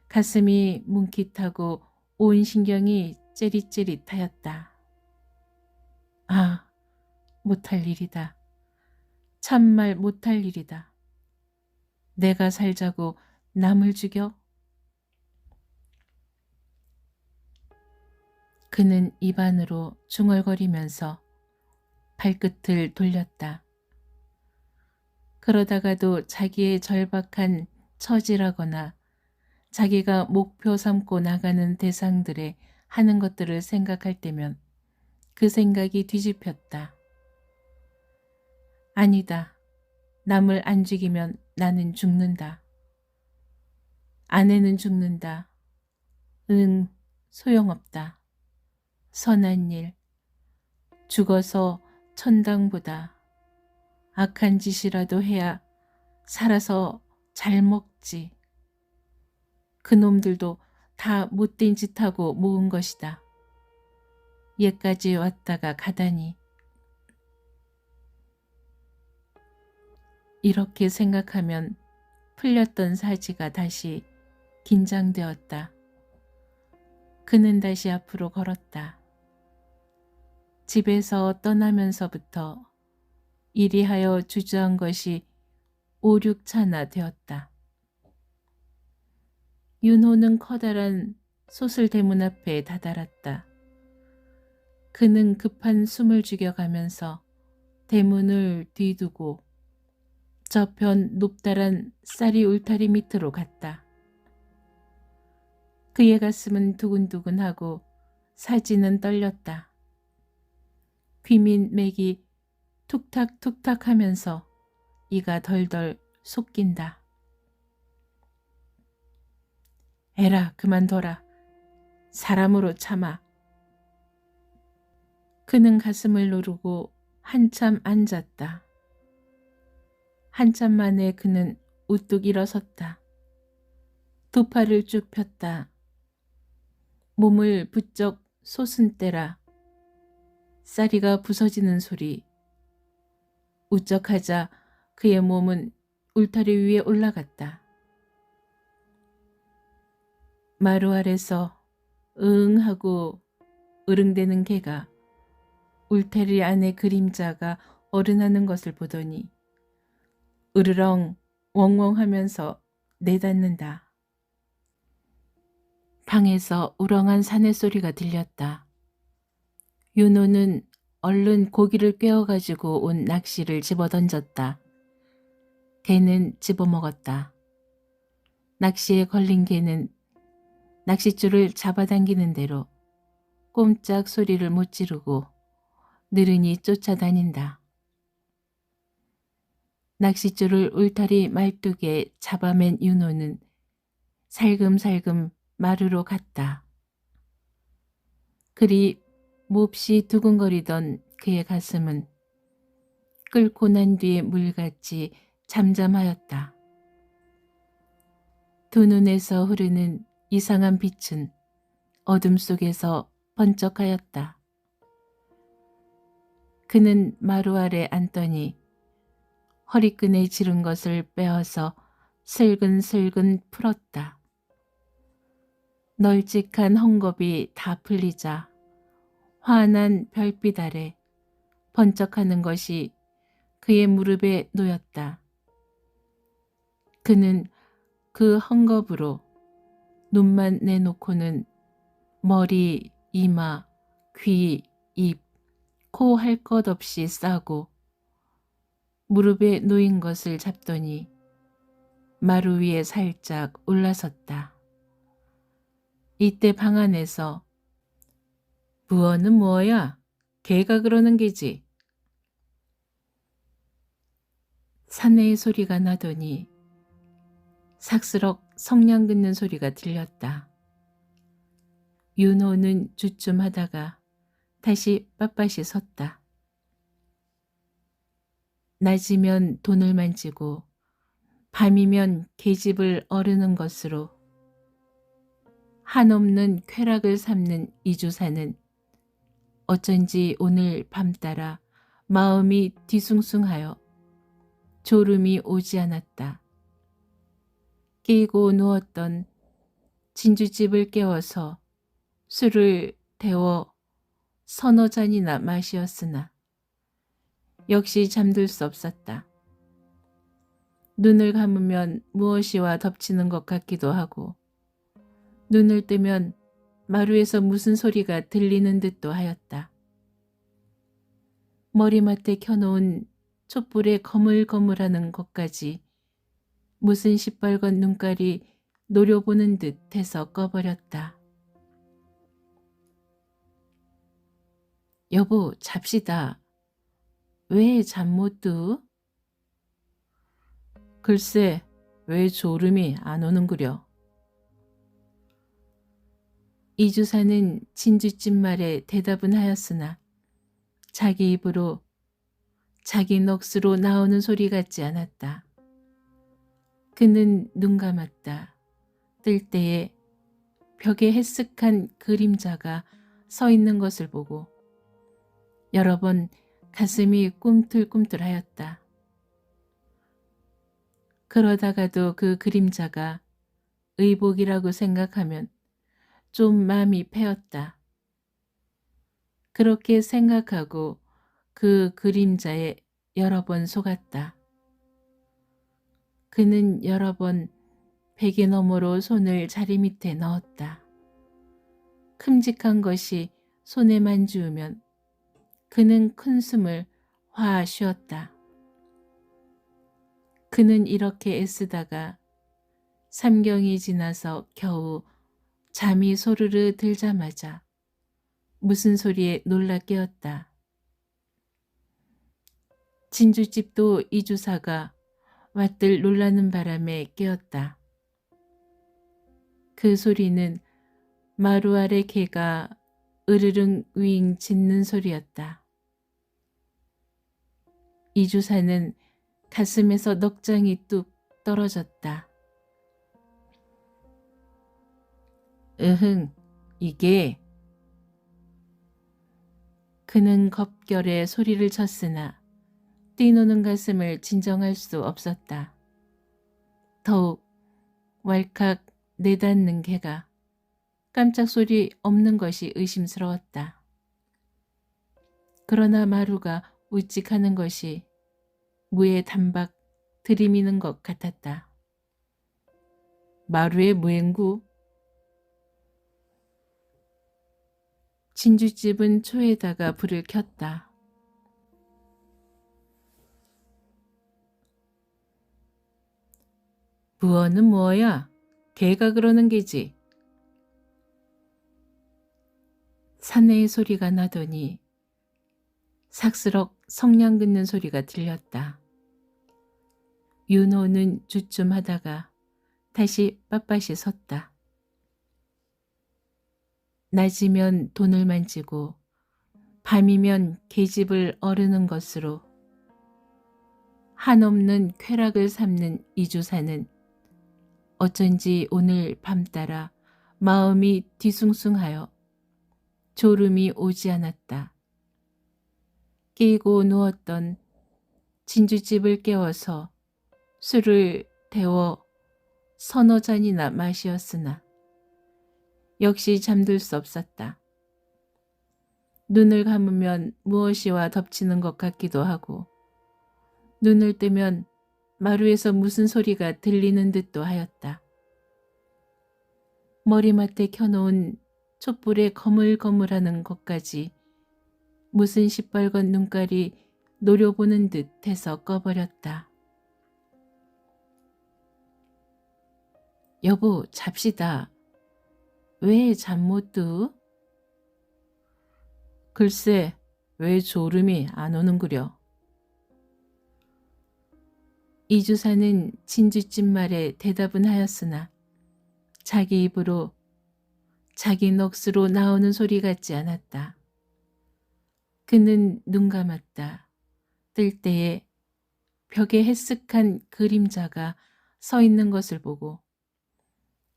가슴이 뭉깃하고 온 신경이 째릿째릿하였다. 아, 못할 일이다. 참말 못할 일이다. 내가 살자고 남을 죽여? 그는 입안으로 중얼거리면서 발끝을 돌렸다. 그러다가도 자기의 절박한 처지라거나 자기가 목표 삼고 나가는 대상들의 하는 것들을 생각할 때면 그 생각이 뒤집혔다. 아니다. 남을 안 죽이면 나는 죽는다. 아내는 죽는다. 응, 소용없다. 선한 일. 죽어서 천당보다 악한 짓이라도 해야 살아서 잘 먹지. 그놈들도 다 못된 짓하고 모은 것이다. 얘까지 왔다가 가다니. 이렇게 생각하면 풀렸던 사지가 다시 긴장되었다. 그는 다시 앞으로 걸었다. 집에서 떠나면서부터 이리하여 주저한 것이 5, 6차나 되었다. 윤호는 커다란 소슬 대문 앞에 다다랐다. 그는 급한 숨을 죽여가면서 대문을 뒤두고 저편 높다란 쌀이 울타리 밑으로 갔다. 그의 가슴은 두근두근하고 사지는 떨렸다. 귀민 맥이 툭탁툭탁 하면서 이가 덜덜 솟긴다. 에라, 그만둬라. 사람으로 참아. 그는 가슴을 누르고 한참 앉았다. 한참 만에 그는 우뚝 일어섰다. 두 팔을 쭉 폈다. 몸을 부쩍 솟은 때라 쌀이가 부서지는 소리. 우쩍하자 그의 몸은 울타리 위에 올라갔다. 마루 아래서 응 하고 으릉대는 개가 울타리 안에 그림자가 어른하는 것을 보더니 으르렁 웡웡 하면서 내닫는다. 방에서 우렁한 사내 소리가 들렸다. 윤호는 얼른 고기를 꿰어가지고 온 낚시를 집어던졌다. 개는 집어먹었다. 낚시에 걸린 개는 낚싯줄을 잡아당기는 대로 꼼짝 소리를 못 지르고 느른히 쫓아다닌다. 낚싯줄을 울타리 말뚝에 잡아맨 윤호는 살금살금 마루로 갔다. 그리 몹시 두근거리던 그의 가슴은 끓고 난 뒤의 물같이 잠잠하였다. 두 눈에서 흐르는 이상한 빛은 어둠 속에서 번쩍하였다. 그는 마루 아래 앉더니 허리끈에 지른 것을 빼어서 슬근슬근 풀었다. 널찍한 헝겊이 다 풀리자 환한 별빛 아래 번쩍하는 것이 그의 무릎에 놓였다. 그는 그 헝겊으로 눈만 내놓고는 머리, 이마, 귀, 입, 코 할 것 없이 싸고 무릎에 놓인 것을 잡더니 마루 위에 살짝 올라섰다. 이때 방 안에서 무어는 무어야? 개가 그러는 게지. 사내의 소리가 나더니 삭스럭 성냥 긋는 소리가 들렸다. 윤호는 주춤하다가 다시 빳빳이 섰다. 낮이면 돈을 만지고 밤이면 계집을 어르는 것으로 한없는 쾌락을 삼는 이주사는 어쩐지 오늘 밤 따라 마음이 뒤숭숭하여 졸음이 오지 않았다. 끼고 누웠던 진주집을 깨워서 술을 데워 서너 잔이나 마시었으나 역시 잠들 수 없었다. 눈을 감으면 무엇이와 덮치는 것 같기도 하고 눈을 뜨면 마루에서 무슨 소리가 들리는 듯도 하였다. 머리맡에 켜놓은 촛불에 거물거물하는 것까지 무슨 시뻘건 눈깔이 노려보는 듯 해서 꺼버렸다. 여보, 잡시다. 왜 잠 못 드? 글쎄, 왜 졸음이 안 오는구려. 이주사는 진주집 말에 대답은 하였으나 자기 입으로 자기 넋으로 나오는 소리 같지 않았다. 그는 눈 감았다. 뜰 때에 벽에 해쓱한 그림자가 서 있는 것을 보고 여러 번 가슴이 꿈틀꿈틀하였다. 그러다가도 그 그림자가 의복이라고 생각하면 좀 마음이 패였다. 그렇게 생각하고 그 그림자에 여러 번 속았다. 그는 여러 번 베개 너머로 손을 자리 밑에 넣었다. 큼직한 것이 손에 만지우면 그는 큰 숨을 화 쉬었다. 그는 이렇게 애쓰다가 삼경이 지나서 겨우 잠이 소르르 들자마자 무슨 소리에 놀라 깨었다. 진주집도 이주사가 왓들 놀라는 바람에 깨었다. 그 소리는 마루 아래 개가 으르릉 윙 짖는 소리였다. 이주사는 가슴에서 넉장이 뚝 떨어졌다. 으흥, 이게. 그는 겁결에 소리를 쳤으나 뛰노는 가슴을 진정할 수 없었다. 더욱 왈칵 내닫는 개가 깜짝 소리 없는 것이 의심스러웠다. 그러나 마루가 우직하는 것이 무에 단박 들이미는 것 같았다. 마루의 무행구? 진주집은 초에다가 불을 켰다. 무어는 뭐야? 개가 그러는 게지. 사내의 소리가 나더니 삭스럭 성냥 긋는 소리가 들렸다. 윤호는 주춤하다가 다시 빳빳이 섰다. 낮이면 돈을 만지고 밤이면 계집을 어르는 것으로 한없는 쾌락을 삼는 이주사는 어쩐지 오늘 밤따라 마음이 뒤숭숭하여 졸음이 오지 않았다. 끼고 누웠던 진주집을 깨워서 술을 데워 서너 잔이나 마시었으나 역시 잠들 수 없었다. 눈을 감으면 무엇이와 덮치는 것 같기도 하고 눈을 뜨면 마루에서 무슨 소리가 들리는 듯도 하였다. 머리맡에 켜놓은 촛불에 거물거물하는 것까지 무슨 시뻘건 눈깔이 노려보는 듯 해서 꺼버렸다. 여보, 잡시다. 왜 잠 못 드? 글쎄, 왜 졸음이 안 오는구려. 이주사는 진주집 말에 대답은 하였으나 자기 입으로 자기 넋으로 나오는 소리 같지 않았다. 그는 눈 감았다. 뜰 때에 벽에 해쓱한 그림자가 서 있는 것을 보고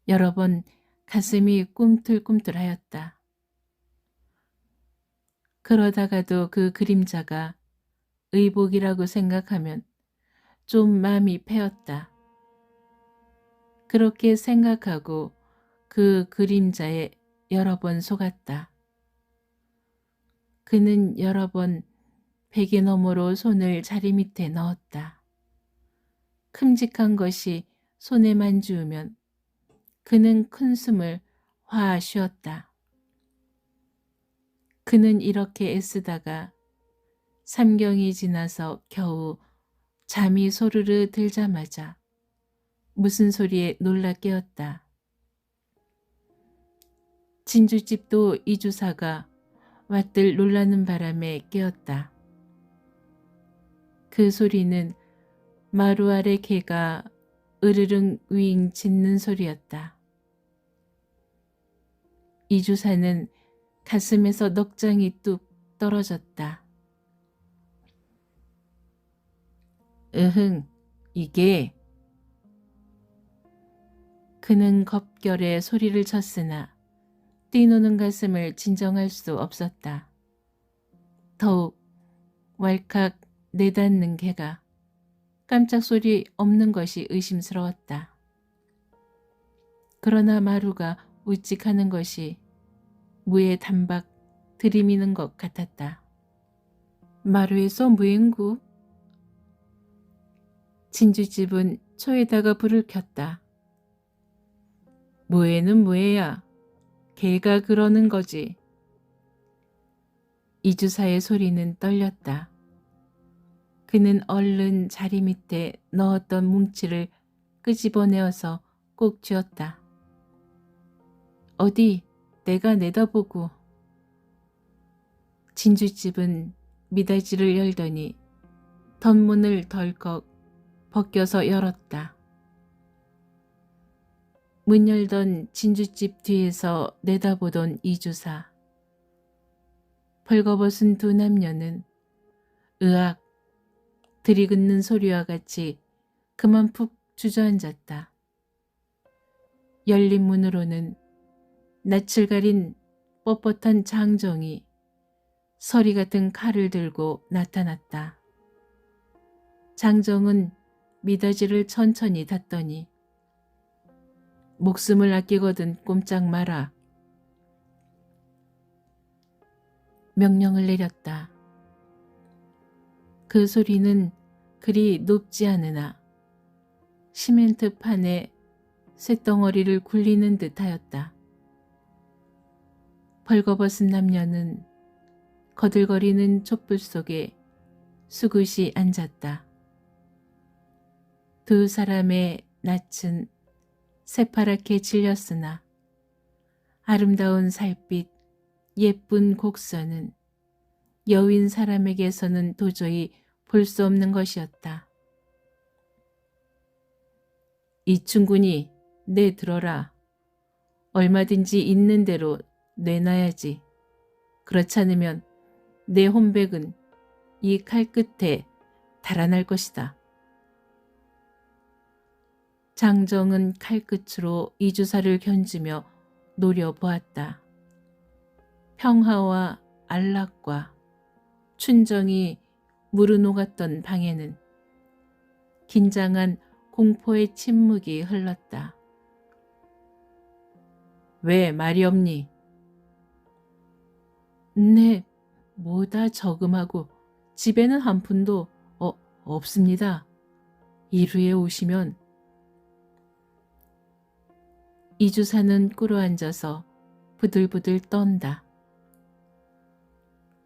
여러 번 가슴이 꿈틀꿈틀하였다. 그러다가도 그 그림자가 의복이라고 생각하면 좀 마음이 패였다. 그렇게 생각하고 그 그림자에 여러 번 속았다. 그는 여러 번 베개 너머로 손을 자리 밑에 넣었다. 큼직한 것이 손에 만지우면 그는 큰 숨을 화 쉬었다. 그는 이렇게 애쓰다가 삼경이 지나서 겨우 잠이 소르르 들자마자 무슨 소리에 놀라 깨었다. 진주집도 이주사가 왓들 놀라는 바람에 깨었다. 그 소리는 마루 아래 개가 으르릉 윙 짖는 소리였다. 이주사는 가슴에서 넉장이 뚝 떨어졌다. 으흥, 이게. 그는 겁결에 소리를 쳤으나 뛰노는 가슴을 진정할 수 없었다. 더욱 왈칵 내닫는 개가 깜짝 소리 없는 것이 의심스러웠다. 그러나 마루가 우직하는 것이 무에 단박 들이미는 것 같았다. 마루에서 무행구. 진주집은 초에다가 불을 켰다. 무에는 무에야. 개가 그러는 거지. 이주사의 소리는 떨렸다. 그는 얼른 자리 밑에 넣었던 뭉치를 끄집어내어서 꼭 쥐었다. 어디 내가 내다보고. 진주집은 미닫이를 열더니 덧문을 덜컥 벗겨서 열었다. 문 열던 진주집 뒤에서 내다보던 이주사. 벌거벗은 두 남녀는 으악 들이긋는 소리와 같이 그만 푹 주저앉았다. 열린 문으로는 낯을 가린 뻣뻣한 장정이 서리 같은 칼을 들고 나타났다. 장정은 미닫이를 천천히 닫더니 목숨을 아끼거든 꼼짝 마라. 명령을 내렸다. 그 소리는 그리 높지 않으나 시멘트 판에 쇳덩어리를 굴리는 듯하였다. 벌거벗은 남녀는 거들거리는 촛불 속에 수굿이 앉았다. 두 사람의 낯은 새파랗게 질렸으나 아름다운 살빛, 예쁜 곡선은 여윈 사람에게서는 도저히 볼 수 없는 것이었다. 이충군이 내 들어라. 얼마든지 있는 대로 내놔야지. 그렇지 않으면 내 혼백은 이 칼끝에 달아날 것이다. 장정은 칼끝으로 이주사를 견주며 노려보았다. 평화와 안락과 춘정이 무르녹았던 방에는 긴장한 공포의 침묵이 흘렀다. 왜 말이 없니? 네, 뭐다 저금하고 집에는 한 푼도 없습니다. 이루에 오시면. 이주사는 꿇어앉아서 부들부들 떤다.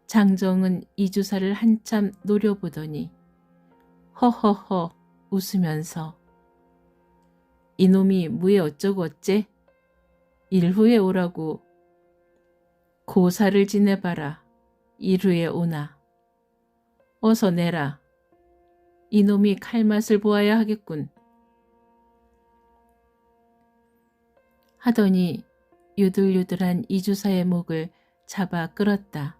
장정은 이주사를 한참 노려보더니 허허허 웃으면서 이놈이 무에 어쩌고 어째? 일후에 오라고. 고사를 지내봐라. 일후에 오나. 어서 내라. 이놈이 칼맛을 보아야 하겠군. 하더니 유들유들한 이주사의 목을 잡아 끌었다.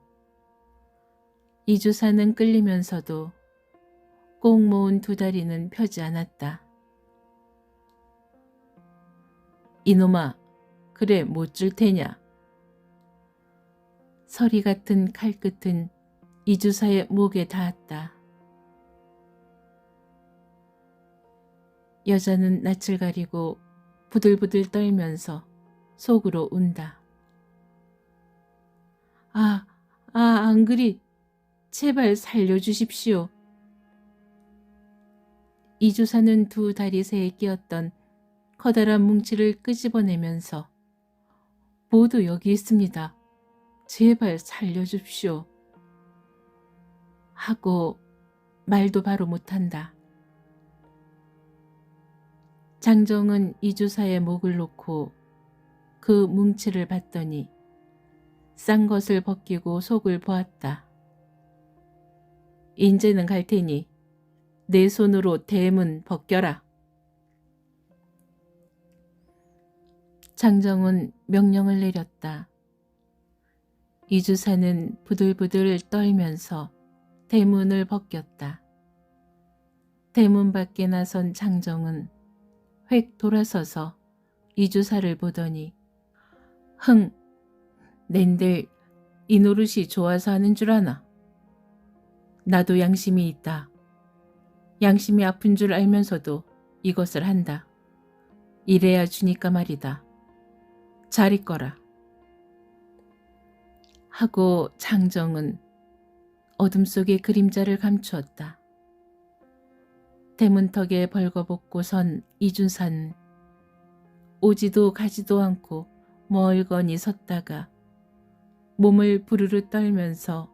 이주사는 끌리면서도 꼭 모은 두 다리는 펴지 않았다. 이놈아, 그래 못 줄 테냐. 서리 같은 칼끝은 이주사의 목에 닿았다. 여자는 낯을 가리고 부들부들 떨면서 속으로 운다. 안 그리. 제발 살려주십시오. 이주사는 두 다리 새에 끼었던 커다란 뭉치를 끄집어내면서 모두 여기 있습니다. 제발 살려줍시오. 하고 말도 바로 못한다. 장정은 이주사의 목을 놓고 그 뭉치를 봤더니 싼 것을 벗기고 속을 보았다. 인제는 갈 테니 내 손으로 대문 벗겨라. 장정은 명령을 내렸다. 이주사는 부들부들 떨면서 대문을 벗겼다. 대문 밖에 나선 장정은 획 돌아서서 이주사를 보더니 흥, 낸들 이 노릇이 좋아서 하는 줄 아나. 나도 양심이 있다. 양심이 아픈 줄 알면서도 이것을 한다. 이래야 주니까 말이다. 잘 있거라. 하고 장정은 어둠 속의 그림자를 감추었다. 대문턱에 벌거벗고 선 이주사는 오지도 가지도 않고 멀거니 섰다가 몸을 부르르 떨면서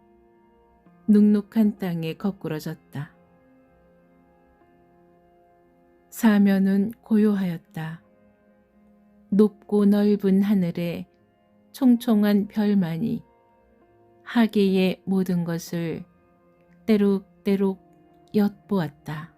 눅눅한 땅에 거꾸러졌다. 사면은 고요하였다. 높고 넓은 하늘에 총총한 별만이 하계의 모든 것을 때룩때룩 엿보았다.